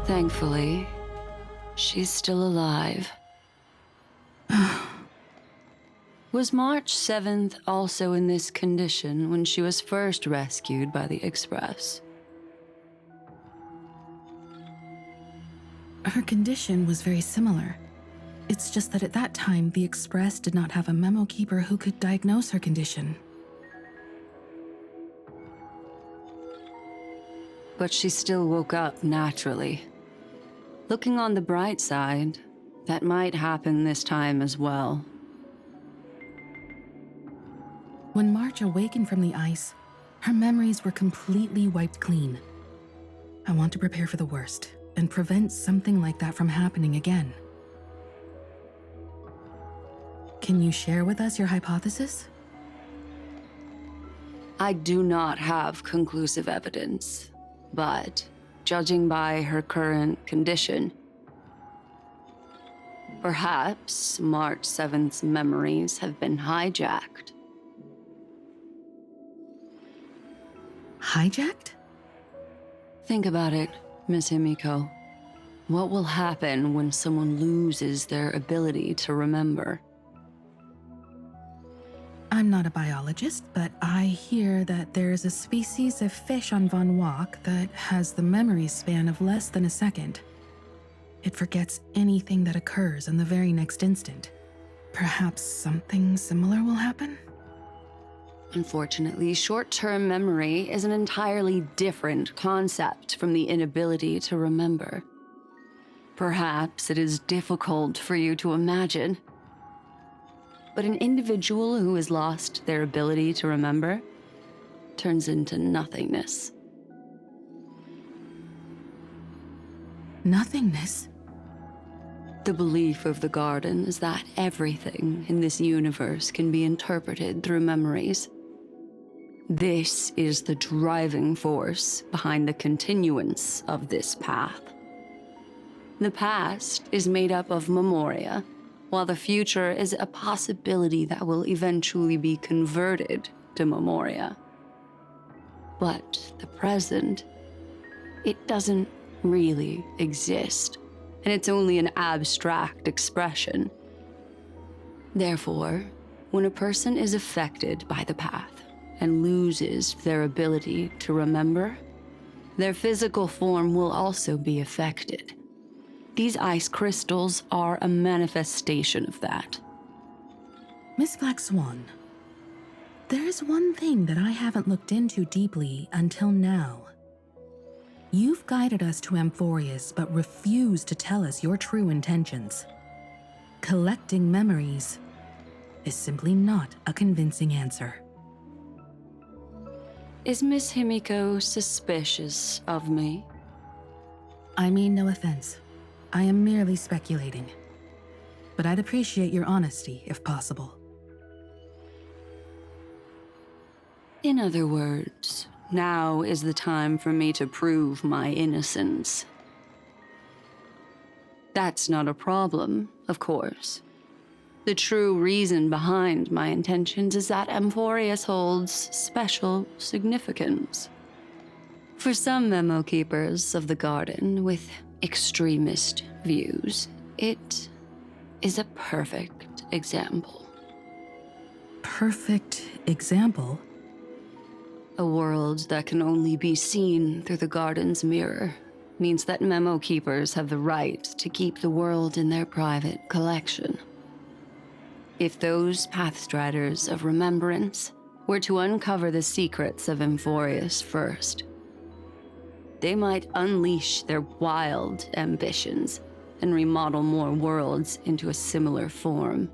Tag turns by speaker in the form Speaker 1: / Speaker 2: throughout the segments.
Speaker 1: Thankfully, she's still alive. Was March 7th also in this condition when she was first rescued by the Express?
Speaker 2: Her condition was very similar. It's just that at that time, the Express did not have a memo keeper who could diagnose her condition.
Speaker 1: But she still woke up naturally. Looking on the bright side, that might happen this time as well.
Speaker 2: When March awakened from the ice, her memories were completely wiped clean. I want to prepare for the worst and prevent something like that from happening again. Can you share with us your hypothesis?
Speaker 1: I do not have conclusive evidence, but judging by her current condition, perhaps March 7th's memories have been hijacked.
Speaker 2: Hijacked?
Speaker 1: Think about it, Miss Himiko. What will happen when someone loses their ability to remember?
Speaker 2: I'm not a biologist, but I hear that there's a species of fish on Von Wach that has the memory span of less than a second. It forgets anything that occurs in the very next instant. Perhaps something similar will happen?
Speaker 1: Unfortunately, short-term memory is an entirely different concept from the inability to remember. Perhaps it is difficult for you to imagine, but an individual who has lost their ability to remember turns into nothingness.
Speaker 2: Nothingness?
Speaker 1: The belief of the Garden is that everything in this universe can be interpreted through memories. This is the driving force behind the continuance of this path. The past is made up of memoria, while the future is a possibility that will eventually be converted to memoria. But the present, it doesn't really exist, and it's only an abstract expression. Therefore, when a person is affected by the path and loses their ability to remember, their physical form will also be affected. These ice crystals are a manifestation of that.
Speaker 2: Miss Black Swan, there's one thing that I haven't looked into deeply until now. You've guided us to Amphoreus, but refused to tell us your true intentions. Collecting memories is simply not a convincing answer.
Speaker 1: Is Miss Himiko suspicious of me?
Speaker 2: I mean no offense. I am merely speculating. But I'd appreciate your honesty, if possible.
Speaker 1: In other words, now is the time for me to prove my innocence. That's not a problem, of course. The true reason behind my intentions is that Amphoreus holds special significance. For some memo keepers of the Garden with extremist views, it is a perfect example.
Speaker 2: Perfect example?
Speaker 1: A world that can only be seen through the Garden's mirror means that memo keepers have the right to keep the world in their private collection. If those pathstriders of remembrance were to uncover the secrets of Amphoreus first, they might unleash their wild ambitions and remodel more worlds into a similar form.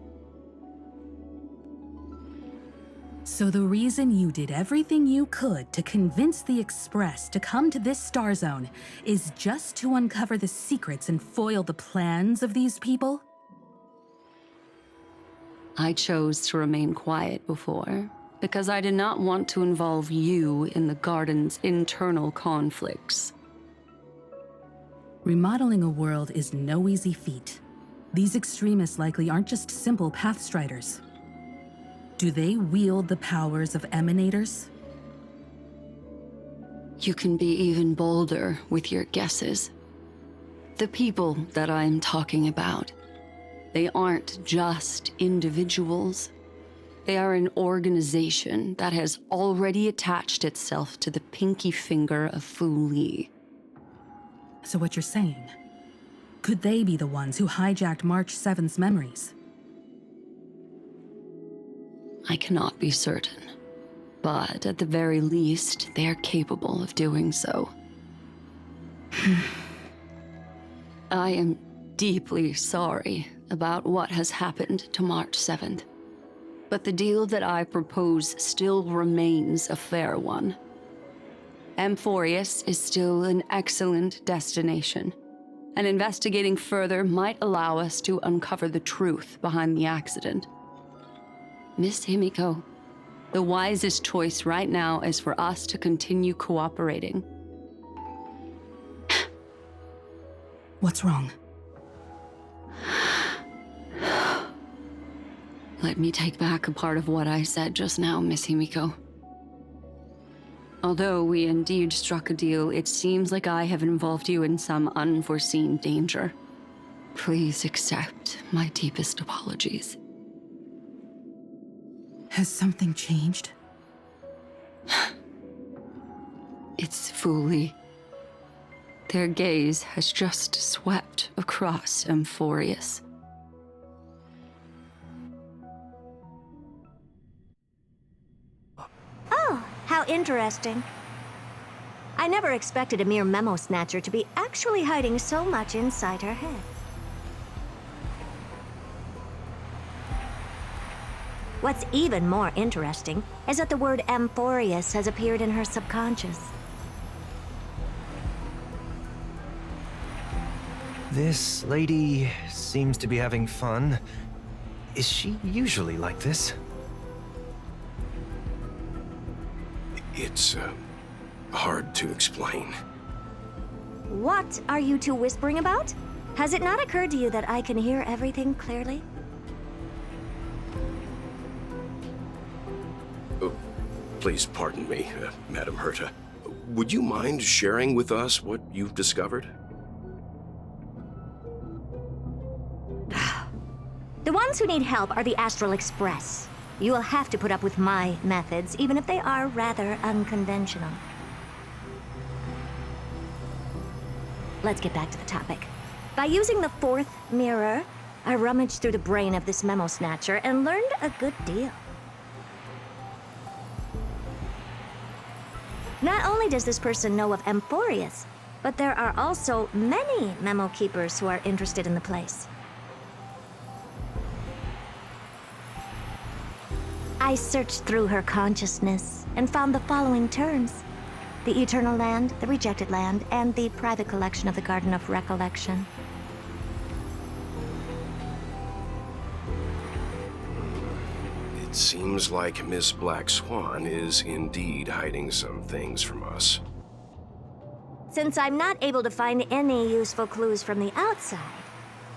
Speaker 2: So the reason you did everything you could to convince the Express to come to this star zone is just to uncover the secrets and foil the plans of these people?
Speaker 1: I chose to remain quiet before, because I did not want to involve you in the Garden's internal conflicts.
Speaker 2: Remodeling a world is no easy feat. These extremists likely aren't just simple pathstriders. Do they wield the powers of emanators?
Speaker 1: You can be even bolder with your guesses. The people that I'm talking about, they aren't just individuals. They are an organization that has already attached itself to the pinky finger of Fu Li.
Speaker 2: So what you're saying, could they be the ones who hijacked March 7th's memories?
Speaker 1: I cannot be certain, but at the very least, they are capable of doing so. I am deeply sorry about what has happened to March 7th, but the deal that I propose still remains a fair one. Amphoreus is still an excellent destination, and investigating further might allow us to uncover the truth behind the accident. Miss Himiko, the wisest choice right now is for us to continue cooperating.
Speaker 2: What's wrong?
Speaker 1: Let me take back a part of what I said just now, Miss Himiko. Although we indeed struck a deal, it seems like I have involved you in some unforeseen danger. Please accept my deepest apologies.
Speaker 2: Has something changed?
Speaker 1: It's Fu Li. Their gaze has just swept across Amphoreus.
Speaker 3: Oh, how interesting. I never expected a mere memo snatcher to be actually hiding so much inside her head. What's even more interesting is that the word Amphoreus has appeared in her subconscious.
Speaker 4: This lady seems to be having fun. Is she usually like this?
Speaker 5: It's, hard to explain.
Speaker 3: What are you two whispering about? Has it not occurred to you that I can hear everything clearly?
Speaker 5: Please pardon me, Madam Herta. Would you mind sharing with us what you've discovered?
Speaker 3: The ones who need help are the Astral Express. You will have to put up with my methods, even if they are rather unconventional. Let's get back to the topic. By using the fourth mirror, I rummaged through the brain of this memo snatcher and learned a good deal. Not only does this person know of Amphoreus, but there are also many memo keepers who are interested in the place. I searched through her consciousness and found the following terms: the Eternal Land, the Rejected Land, and the private collection of the Garden of Recollection.
Speaker 5: It seems like Miss Black Swan is indeed hiding some things from us.
Speaker 3: Since I'm not able to find any useful clues from the outside,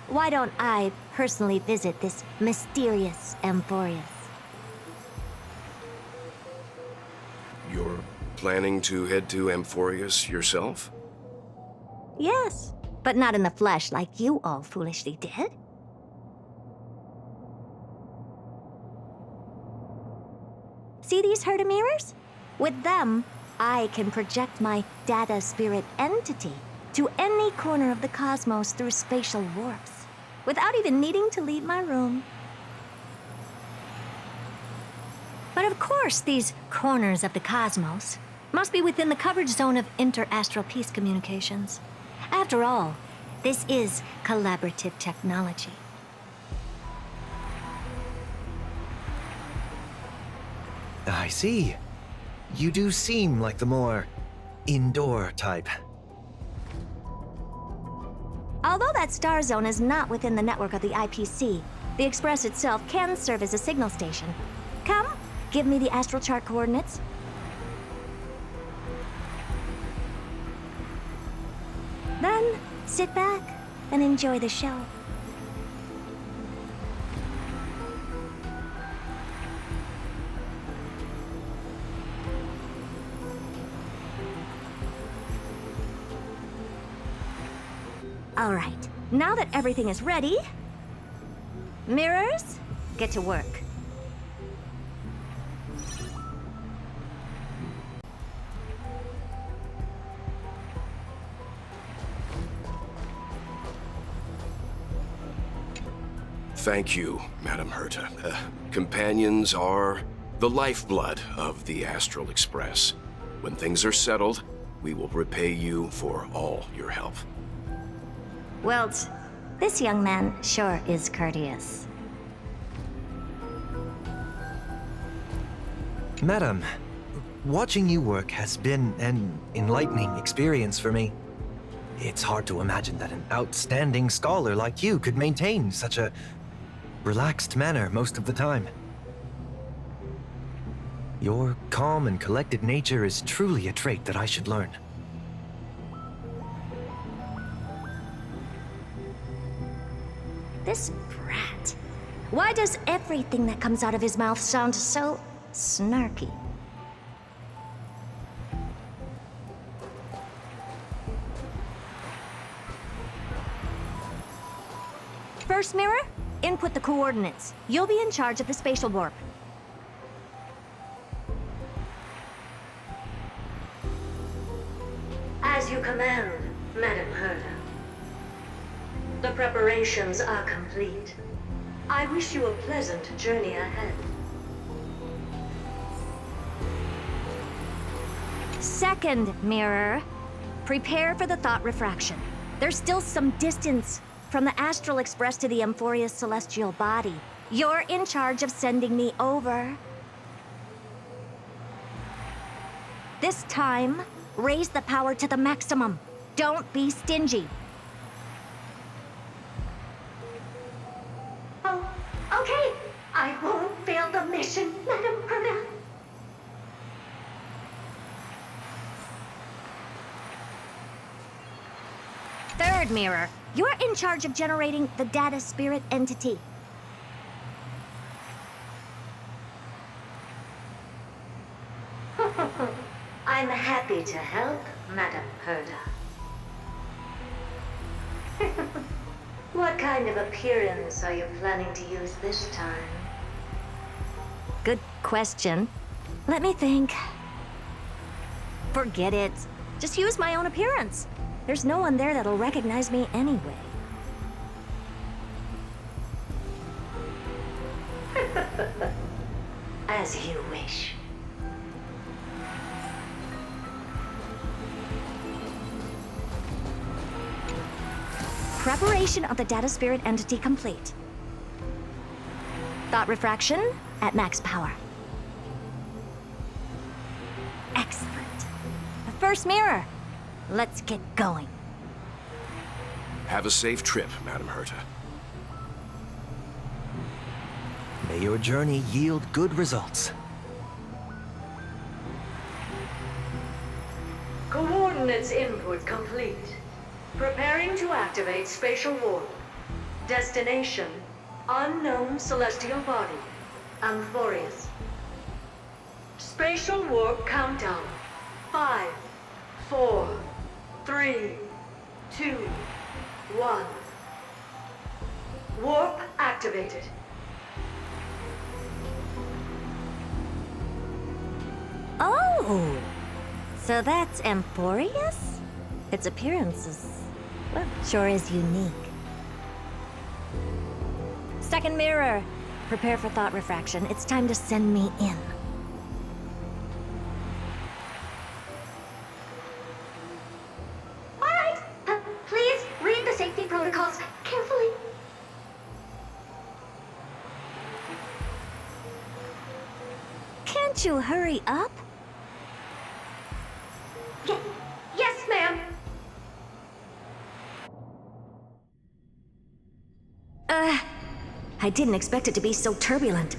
Speaker 3: why don't I personally visit this mysterious Amphoreus?
Speaker 5: You're planning to head to Amphoreus yourself?
Speaker 3: Yes, but not in the flesh like you all foolishly did. See these Herta mirrors? With them, I can project my data spirit entity to any corner of the cosmos through spatial warps, without even needing to leave my room. But of course, these corners of the cosmos must be within the coverage zone of inter-astral peace communications. After all, this is collaborative technology.
Speaker 4: I see. You do seem like the more indoor type.
Speaker 3: Although that star zone is not within the network of the IPC, the Express itself can serve as a signal station. Come, give me the astral chart coordinates. Then, sit back and enjoy the show. All right, now that everything is ready, mirrors, get to work.
Speaker 5: Thank you, Madam Herta. Companions are the lifeblood of the Astral Express. When things are settled, we will repay you for all your help.
Speaker 3: Well, this young man sure is courteous.
Speaker 4: Madam, watching you work has been an enlightening experience for me. It's hard to imagine that an outstanding scholar like you could maintain such a relaxed manner most of the time. Your calm and collected nature is truly a trait that I should learn.
Speaker 3: This brat. Why does everything that comes out of his mouth sound so snarky? First mirror, input the coordinates. You'll be in charge of the spatial warp.
Speaker 6: As you command, Madam Herta. The preparations are complete. I wish you a pleasant journey ahead.
Speaker 3: Second mirror, prepare for the thought refraction. There's still some distance from the Astral Express to the Amphoreus celestial body. You're in charge of sending me over. This time, raise the power to the maximum. Don't be stingy.
Speaker 6: Oh, okay. I won't fail the mission, Madam Herta.
Speaker 3: Third mirror, you're in charge of generating the data spirit entity.
Speaker 6: I'm happy to help, Madam Herta. What kind of appearance are you planning to use this time?
Speaker 3: Good question. Let me think. Forget it. Just use my own appearance. There's no one there that'll recognize me anyway.
Speaker 6: As you wish.
Speaker 3: Preparation of the data spirit entity complete. Thought refraction at max power. Excellent. The first mirror. Let's get going.
Speaker 5: Have a safe trip, Madam Herta.
Speaker 4: May your journey yield good results.
Speaker 6: Coordinates input complete. Preparing to activate spatial warp. Destination, unknown celestial body, Amphoreus. Spatial warp countdown. 5, 4, 3, 2, 1. Warp activated.
Speaker 3: Oh! So that's Amphoreus? Its appearance is, well, sure is unique. Second mirror. Prepare for thought refraction. It's time to send me in.
Speaker 6: All right. Please read the safety protocols carefully.
Speaker 3: Can't you hurry up?
Speaker 6: Yes, ma'am.
Speaker 3: I didn't expect it to be so turbulent.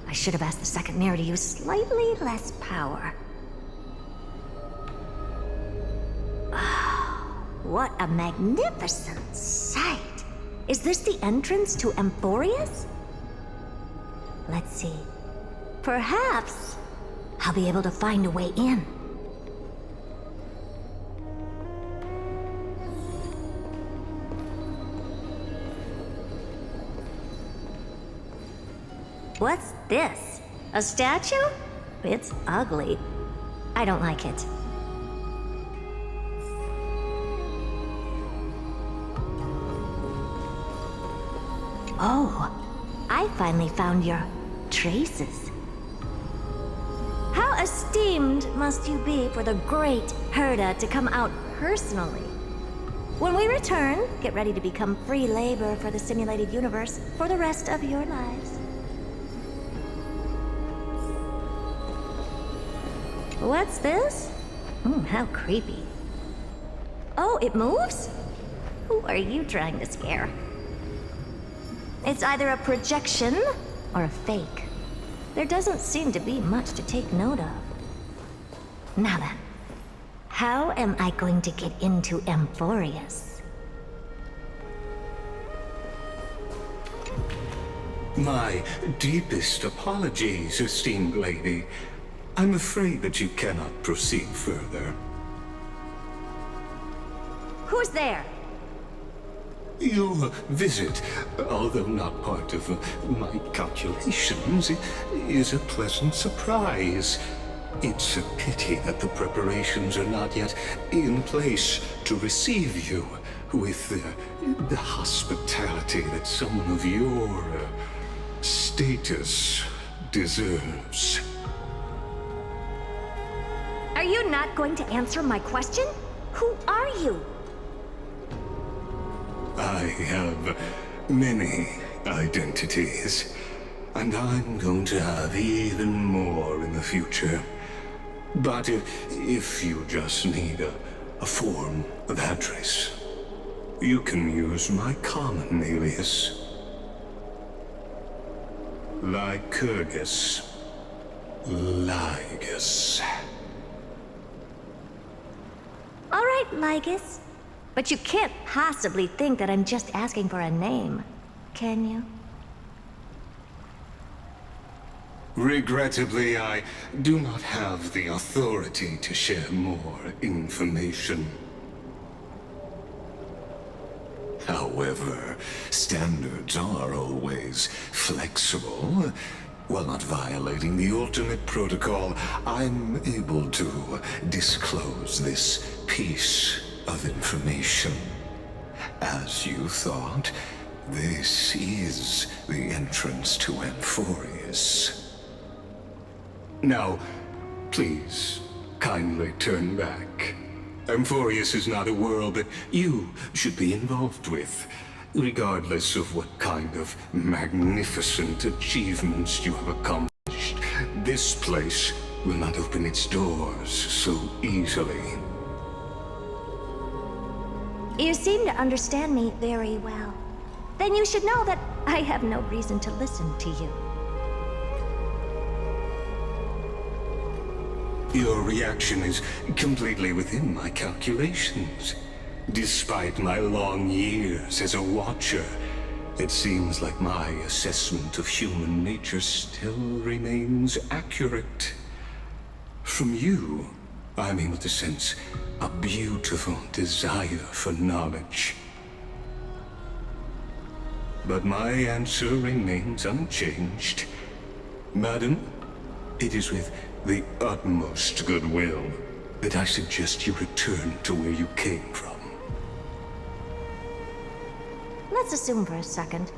Speaker 3: I should have asked the second mirror to use slightly less power. What a magnificent sight! Is this the entrance to Amphoreus? Let's see. Perhaps I'll be able to find a way in. What's this? A statue? It's ugly. I don't like it. Oh, I finally found your traces. How esteemed must you be for the great Herta to come out personally? When we return, get ready to become free labor for the simulated universe for the rest of your lives. What's this? How creepy. Oh, it moves? Who are you trying to scare? It's either a projection or a fake. There doesn't seem to be much to take note of. Now then, how am I going to get into Amphoreus?
Speaker 7: My deepest apologies, esteemed lady. I'm afraid that you cannot proceed further.
Speaker 3: Who's there?
Speaker 7: Your visit, although not part of my calculations, is a pleasant surprise. It's a pity that the preparations are not yet in place to receive you with the hospitality that someone of your status deserves.
Speaker 3: Are you not going to answer my question? Who are you?
Speaker 7: I have many identities, and I'm going to have even more in the future. But if you just need a form of address, you can use my common alias. Lycurgus. Lygus.
Speaker 3: All right, Lygus. But you can't possibly think that I'm just asking for a name, can you?
Speaker 7: Regrettably, I do not have the authority to share more information. However, standards are always flexible. While not violating the ultimate protocol, I'm able to disclose this piece of information. As you thought, this is the entrance to Amphoreus. Now, please, kindly turn back. Amphoreus is not a world that you should be involved with, regardless of what kind of magnificent achievements you have accomplished. This place will not open its doors so easily.
Speaker 3: You seem to understand me very well. Then you should know that I have no reason to listen to you.
Speaker 7: Your reaction is completely within my calculations. Despite my long years as a watcher, it seems like my assessment of human nature still remains accurate. From you, I'm able to sense a beautiful desire for knowledge. But my answer remains unchanged. Madam, it is with the utmost goodwill that I suggest you return to where you came from.
Speaker 3: Let's assume for a second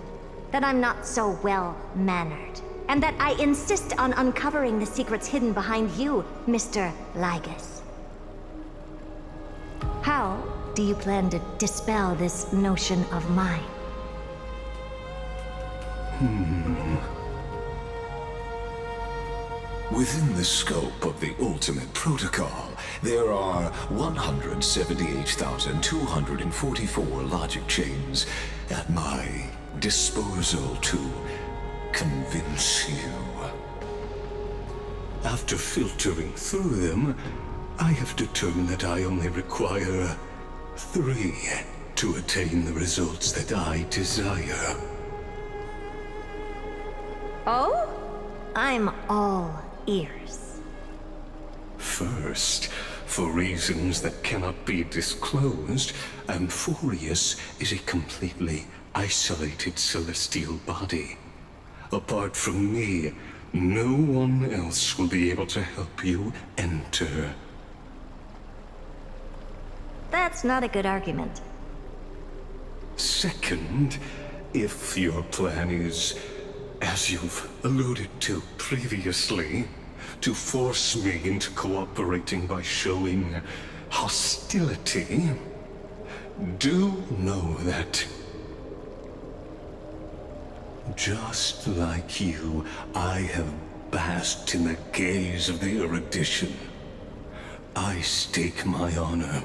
Speaker 3: that I'm not so well-mannered, and that I insist on uncovering the secrets hidden behind you, Mr. Lygus. How do you plan to dispel this notion of mine?
Speaker 7: Within the scope of the ultimate protocol, there are 178,244 logic chains at my disposal to convince you. After filtering through them, I have determined that I only require 3 to attain the results that I desire.
Speaker 3: Oh? I'm all ears.
Speaker 7: First, for reasons that cannot be disclosed, Amphoreus is a completely isolated celestial body. Apart from me, no one else will be able to help you enter.
Speaker 3: That's not a good argument.
Speaker 7: Second, if your plan is, as you've alluded to previously, to force me into cooperating by showing hostility, do know that, just like you, I have basked in the gaze of the erudition. I stake my honor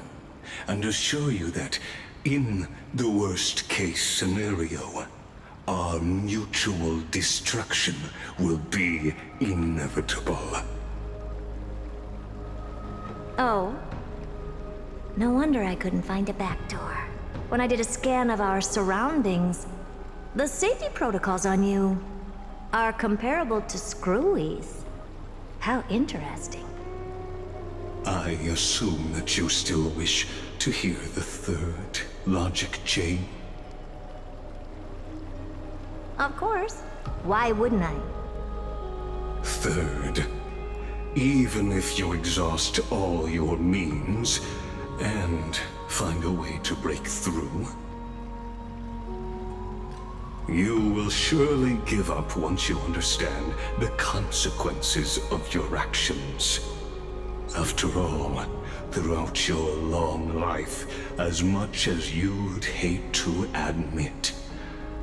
Speaker 7: and assure you that, in the worst-case scenario, our mutual destruction will be inevitable.
Speaker 3: Oh. No wonder I couldn't find a back door. When I did a scan of our surroundings, the safety protocols on you are comparable to Screwy's. How interesting.
Speaker 7: I assume that you still wish to hear the third logic chain?
Speaker 3: Of course. Why wouldn't I?
Speaker 7: Third, even if you exhaust all your means and find a way to break through, you will surely give up once you understand the consequences of your actions. After all, throughout your long life, as much as you'd hate to admit,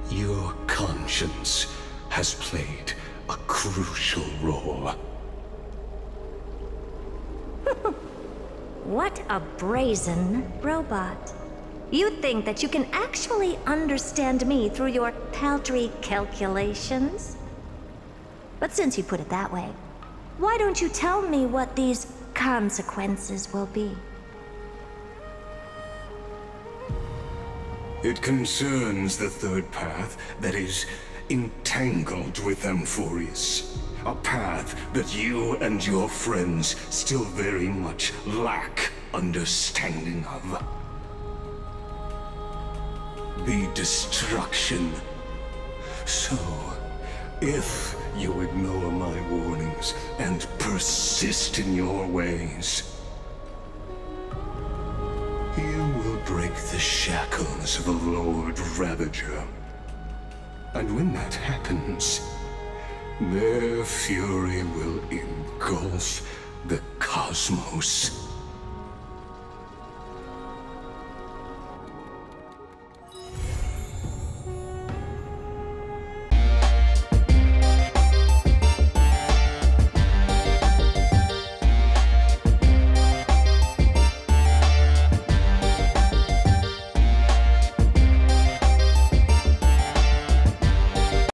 Speaker 7: your conscience has played a crucial role.
Speaker 3: What a brazen robot. You think that you can actually understand me through your paltry calculations? But since you put it that way, why don't you tell me what these consequences will be?
Speaker 7: It concerns the third path that is entangled with Amphoreus. A path that you and your friends still very much lack understanding of. The destruction. So, if you ignore my warnings and persist in your ways, you will break the shackles of a Lord Ravager. And when that happens, their fury will engulf the cosmos.